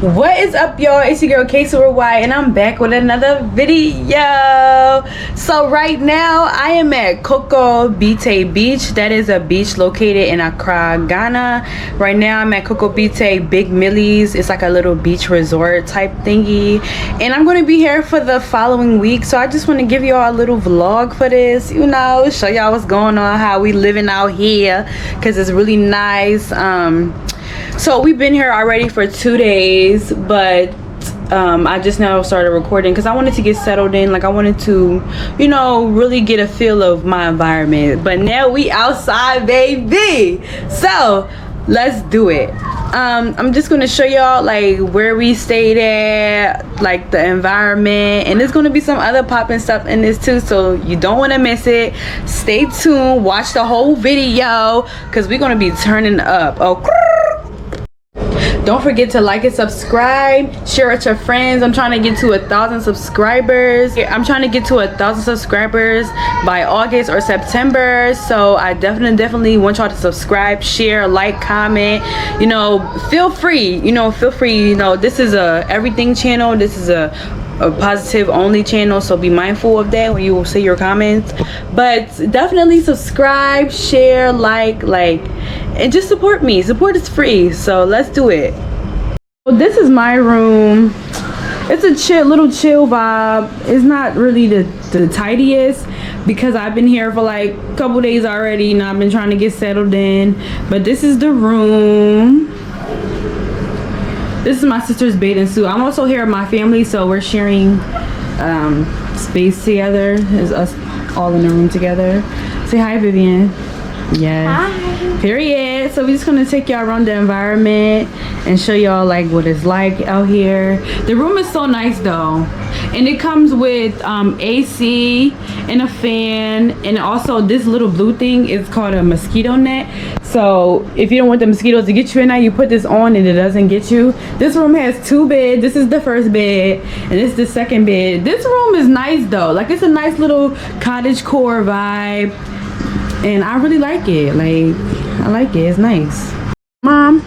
What is up, y'all? It's your girl KCWorldwide, and I'm back with another video. So right now I am at Kokrobite Beach. That is a beach located in Accra, Ghana. Right now I'm at Kokrobite Big Millie's. It's like a little beach resort type thingy, and I'm going to be here for the following week. So I just want to give y'all a little vlog for this, you know, show y'all what's going on, how we living out here, because it's really nice. So we've been here already for 2 days, but I just now started recording because I wanted to get settled in. Like, I wanted to, you know, really get a feel of my environment. But now we outside, baby. So let's do it. I'm just gonna show y'all like where we stayed at, like the environment, and there's gonna be some other popping stuff in this too, so you don't want to miss it. Stay tuned, watch the whole video, because we're gonna be turning up. Oh, don't forget to like and subscribe, share it with your friends. I'm trying to get to 1,000 subscribers. I'm trying to get to 1,000 subscribers by August or September. So I definitely want y'all to subscribe, share, like, comment. You know, feel free. You know, this is a everything channel. This is a positive only channel, so be mindful of that when you say your comments. But definitely subscribe, share, like, and just support me. Support is free, so let's do it. So this is my room. It's a little chill vibe. It's not really the tidiest because I've been here for like a couple days already and I've been trying to get settled in. But this is the room. This is my sister's bathing suit. I'm also here with my family, so we're sharing space together. It's us all in the room together. Say hi, Vivian. Yes. Hi. Period. So we're just gonna take y'all around the environment and show y'all like what it's like out here. The room is so nice though, and it comes with AC and a fan, and also this little blue thing is called a mosquito net. So if you don't want the mosquitoes to get you at night, you put this on and it doesn't get you. This room has 2 beds. This is the first bed and this is the second bed. This room is nice though. Like, it's a nice little cottage core vibe, and I really like it. Like, I like it. It's nice. Mom.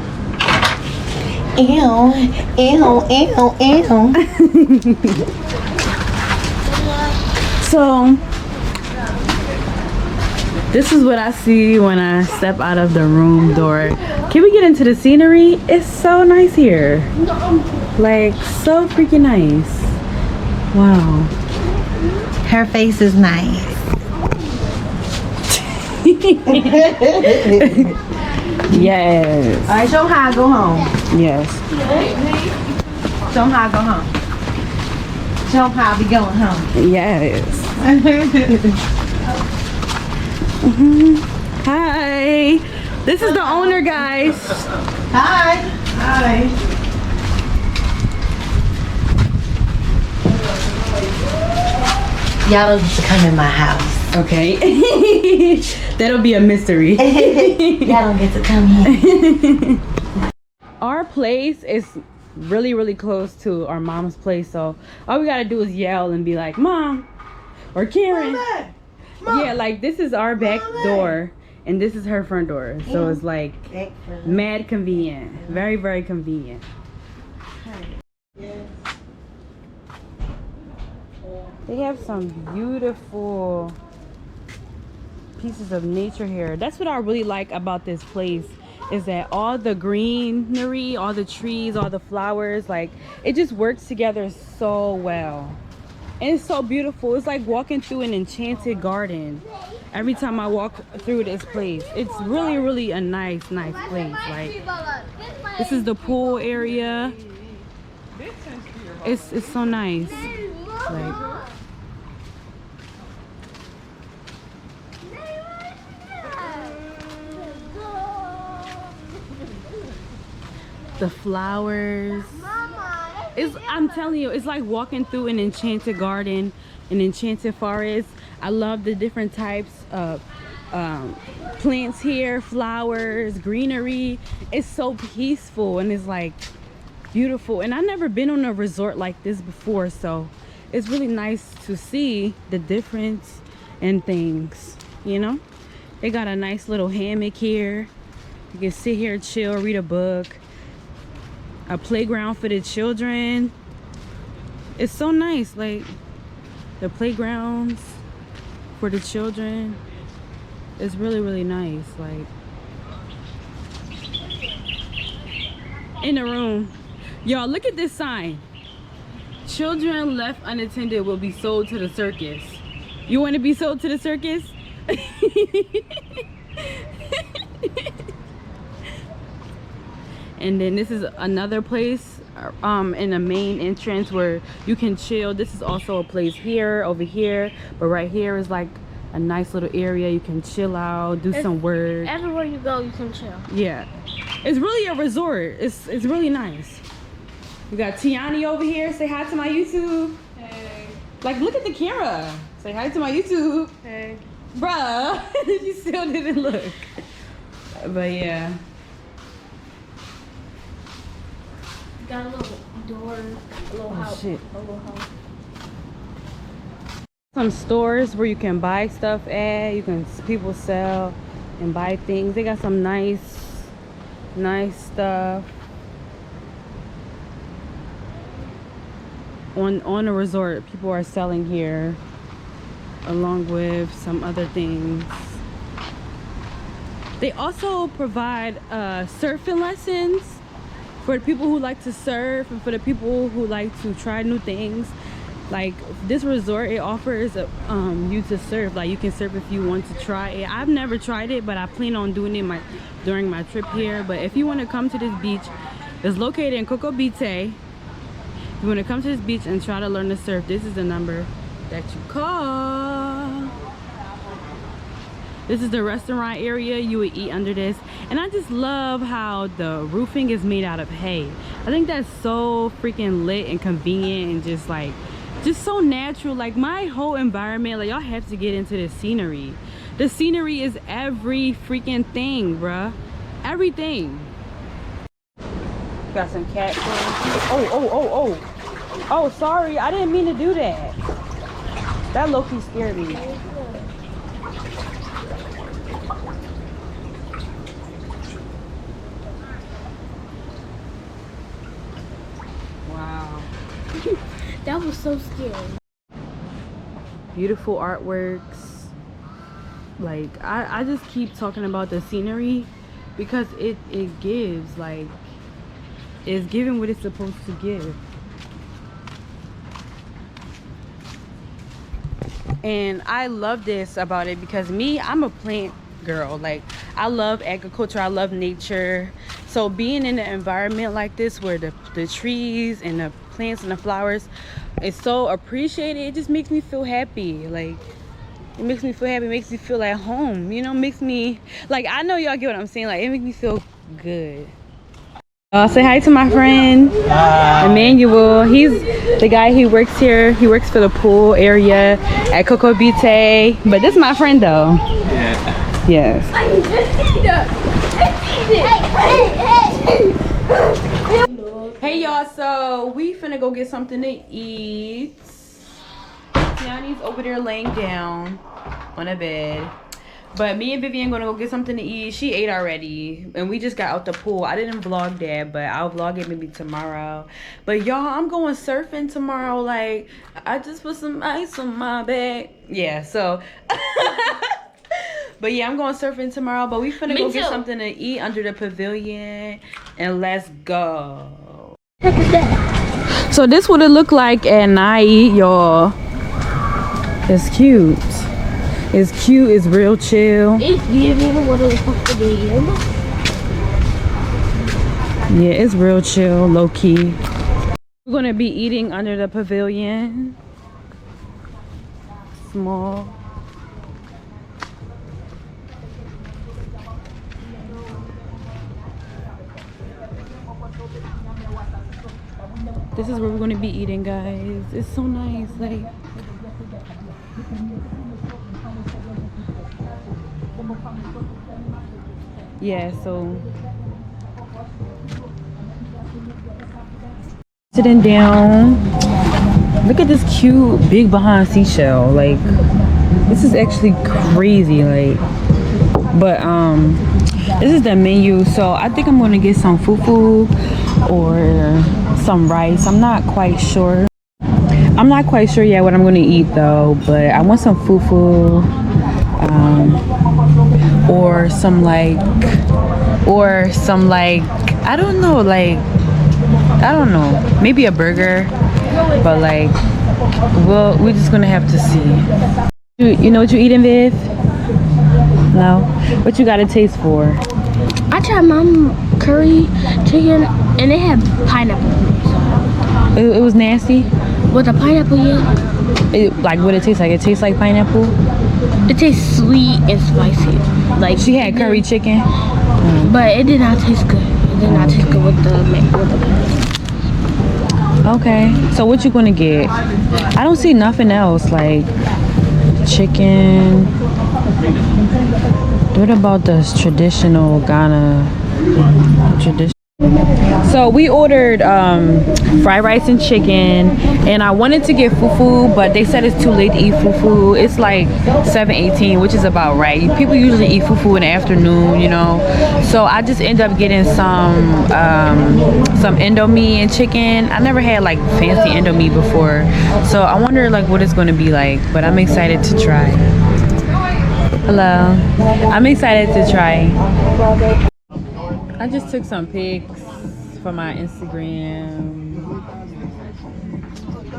Ew, ew, ew, ew. So this is what I see when I step out of the room door. Can we get into the scenery? It's so nice here. Like, so freaking nice. Wow. Her face is nice. Yes. All right, show them how I go home. Yes. Show them how I go home. Show them how I be going home. Yes. Hi. This is the owner, guys. Hi. Hi. Y'all don't get to come in my house. Okay. That'll be a mystery. Y'all don't get to come here. Our place is really close to our mom's place, so all we gotta do is yell and be like, Mom or Karen. Mom. Yeah, like, this is our back door and this is her front door, so it's like mad convenient. Very convenient. They have some beautiful pieces of nature here. That's what I really like about this place, is that all the greenery, all the trees, all the flowers, like, it just works together so well. And it's so beautiful. It's like walking through an enchanted garden every time I walk through this place. It's really a nice place. Like, this is the pool area. It's so nice. Like, the flowers. I'm telling you, it's like walking through an enchanted garden, an enchanted forest. I love the different types of plants here, flowers, greenery. It's so peaceful and it's like beautiful. And I've never been on a resort like this before, so it's really nice to see the difference in things, you know. They got a nice little hammock here. You can sit here, chill, read a book. a playground for the children. It's so nice, like the playgrounds for the children. It's really, really nice. Like in the room, y'all, look at this sign. Children left unattended will be sold to the circus. You want to be sold to the circus? And then this is another place in the main entrance where you can chill. This is also a place here, over here, but right here is like a nice little area. You can chill out, do some work. Everywhere you go, you can chill. Yeah, it's really a resort. It's really nice. We got Tiani over here. Say hi to my YouTube. Hey. Like, look at the camera. Say hi to my YouTube. Hey. Bruh, you still didn't look. But yeah. Got a little door, a little house. Shit. A little house. Some stores where you can buy stuff at. People sell and buy things. They got some nice stuff on the resort. People are selling here along with some other things. They also provide surfing lessons for the people who like to surf and for the people who like to try new things. Like this resort, it offers you to surf. Like you can surf if you want to try it. I've never tried it, but I plan on doing it during my trip here. But if you want to come to this beach, it's located in Kokrobite. If you want to come to this beach and try to learn to surf, this is the number that you call. This is the restaurant area. You would eat under this. And I just love how the roofing is made out of hay. I think that's so freaking lit and convenient and just so natural. Like my whole environment, like y'all have to get into the scenery. The scenery is every freaking thing, bruh. Everything. Got some cat food. Oh, sorry. I didn't mean to do that. That low-key scared me. Wow. That was so scary. Beautiful artworks. Like I just keep talking about the scenery because it gives, like, it's giving what it's supposed to give. And I love this about it because I'm a plant girl. Like I love agriculture, I love nature. So being in an environment like this where the trees and the plants and the flowers is so appreciated, it just makes me feel happy. Like it makes me feel happy, it makes me feel at home, you know, makes me, like, I know y'all get what I'm saying, like it makes me feel good. Say hi to my friend. Hi. Emmanuel. He's the guy who works here. He works for the pool area at Kokrobite. But this is my friend though. Yeah. Yes. Hey y'all, so we finna go get something to eat. Tiani's over there laying down on a bed. But me and Vivian gonna go get something to eat. She ate already and we just got out the pool. I didn't vlog that, but I'll vlog it maybe tomorrow. But y'all, I'm going surfing tomorrow. Like I just put some ice on my back. Yeah, so but yeah, I'm going surfing tomorrow. But we finna go get something to eat under the pavilion and let's go. So this would it look like at night, y'all. It's cute. It's cute, it's real chill. It's giving what it's supposed to be. Yeah, it's real chill, low key. We're gonna be eating under the pavilion. Small. This is where we're gonna be eating, guys. It's so nice, like. Yeah, so sitting down. Look at this cute big behind seashell. Like this is actually crazy. Like, but this is the menu. So I think I'm gonna get some fufu or some rice. I'm not quite sure. I'm not quite sure yet what I'm gonna eat though, but I want some fufu, or some like, I don't know, like, I don't know, maybe a burger, but like, well, we're just gonna have to see. You know what you're eating, Viv? No? What you got a taste for? I tried mom curry chicken and it had pineapple. It was nasty? With the pineapple, yeah. Like what it tastes like? It tastes like pineapple? It tastes sweet and spicy. Like She had curry chicken? but it did not taste good. It did not taste good with the Okay, so what you gonna get? I don't see nothing else like chicken. What about this traditional Ghana tradition? So we ordered fried rice and chicken, and I wanted to get fufu, but they said it's too late to eat fufu. It's like 7:18, which is about right. People usually eat fufu in the afternoon, you know. So I just end up getting some Indomie and chicken. I never had like fancy Indomie before, so I wonder like what it's going to be like. But I'm excited to try. Hello, I'm excited to try. I just took some pics for my Instagram.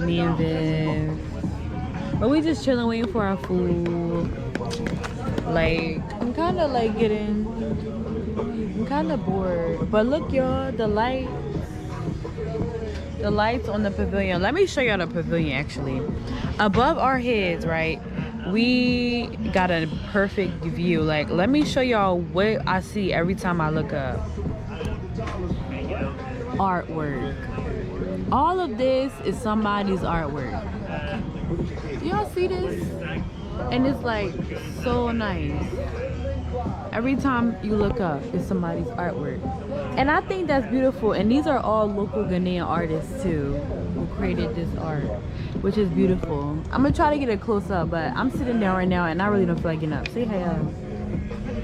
Me and Viv. But we just chilling, waiting for our food. Like, I'm kind of like I'm kind of bored. But look, y'all, the lights on the pavilion. Let me show y'all the pavilion actually. Above our heads, right? We got a perfect view. Like, let me show y'all what I see every time I look up. Artwork. All of this is somebody's artwork. Y'all see this? And it's like so nice. Every time you look up, it's somebody's artwork. And I think that's beautiful. And these are all local Ghanaian artists too, who created this art, which is beautiful. I'm gonna try to get it close up, but I'm sitting down right now and I really don't feel like getting up. Say hi.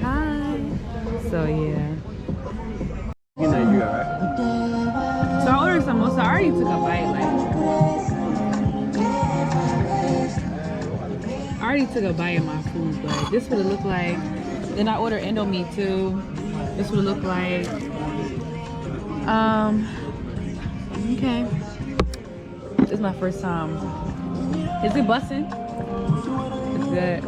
Hi. So yeah. So I ordered samosa. I already took a bite. I already took a bite of my food, but this would look like. Then I ordered Indomie too. This would look like. Okay. This is my first time. Is it busting? It's good.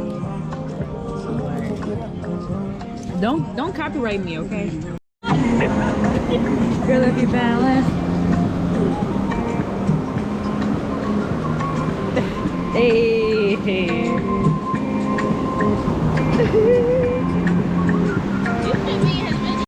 Don't copyright me, okay? Girl, if you balance. Hey.